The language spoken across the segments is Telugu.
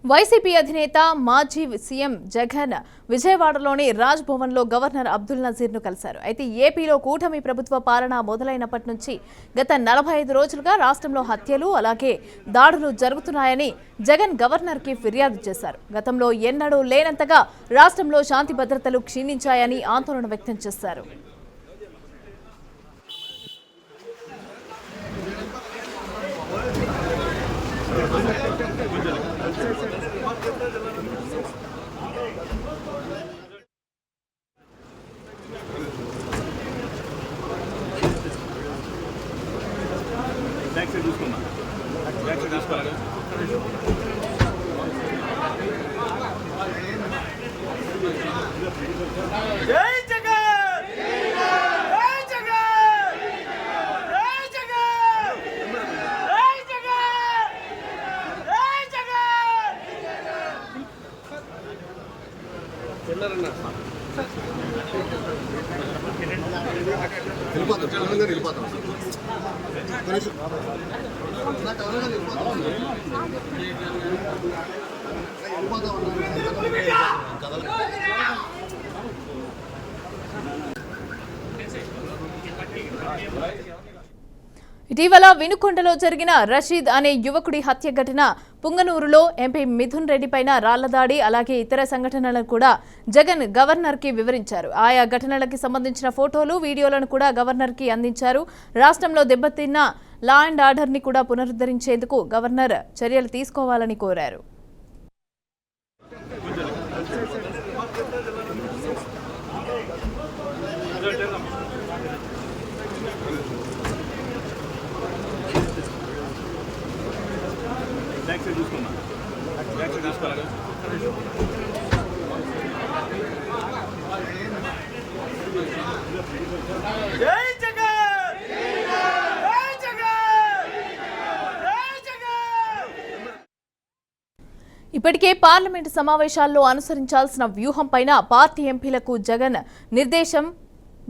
వైసీపీ అధినేత మాజీ సీఎం జగన్ విజయవాడలోని రాజ్ భవన్లో గవర్నర్ అబ్దుల్ నజీర్ను కలిశారు. అయితే ఏపీలో కూటమి ప్రభుత్వ పాలన మొదలైనప్పటి నుంచి గత 45 రోజులుగా రాష్ట్రంలో హత్యలు అలాగే దాడులు జరుగుతున్నాయని జగన్ గవర్నర్కి ఫిర్యాదు చేశారు. గతంలో ఎన్నడూ లేనంతగా రాష్ట్రంలో శాంతి భద్రతలు క్షీణించాయని ఆందోళన వ్యక్తం చేశారు. ఇటీవల వినుకొండలో జరిగిన రషీద్ అనే యువకుడి హత్య ఘటన, పుంగనూరులో ఎంపీ మిథున్ రెడ్డిపైన రాళ్లదాడి అలాగే ఇతర సంఘటనలను కూడా జగన్ గవర్నర్కి వివరించారు. ఆయా ఘటనలకు సంబంధించిన ఫోటోలు, వీడియోలను కూడా గవర్నర్కి అందించారు. రాష్ట్రంలో దెబ్బతిన్న లా అండ్ ఆర్డర్ని కూడా పునరుద్ధరించేందుకు గవర్నర్ చర్యలు తీసుకోవాలని కోరారు. ఇప్పటికే పార్లమెంటు సమావేశాల్లో అనుసరించాల్సిన వ్యూహం పైన పార్టీ ఎంపీలకు జగన్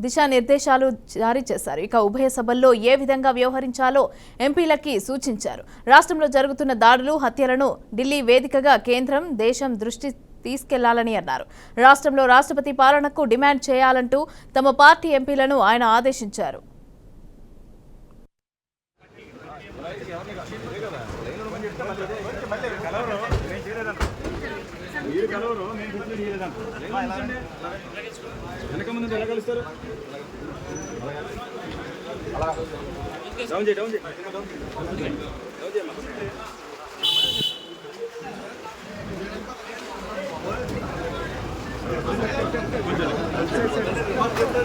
దిశానిర్దేశాలు జారీ చేశారు. ఇక ఉభయ సభల్లో ఏ విధంగా వ్యవహరించాలో ఎంపీలకి సూచించారు. రాష్ట్రంలో జరుగుతున్న దాడులు, హత్యలను ఢిల్లీ వేదికగా కేంద్రం, దేశం దృష్టి తీసుకెళ్లాలని అన్నారు. రాష్ట్రంలో రాష్ట్రపతి పాలనకు డిమాండ్ చేయాలంటూ తమ పార్టీ ఎంపీలను ఆయన ఆదేశించారు.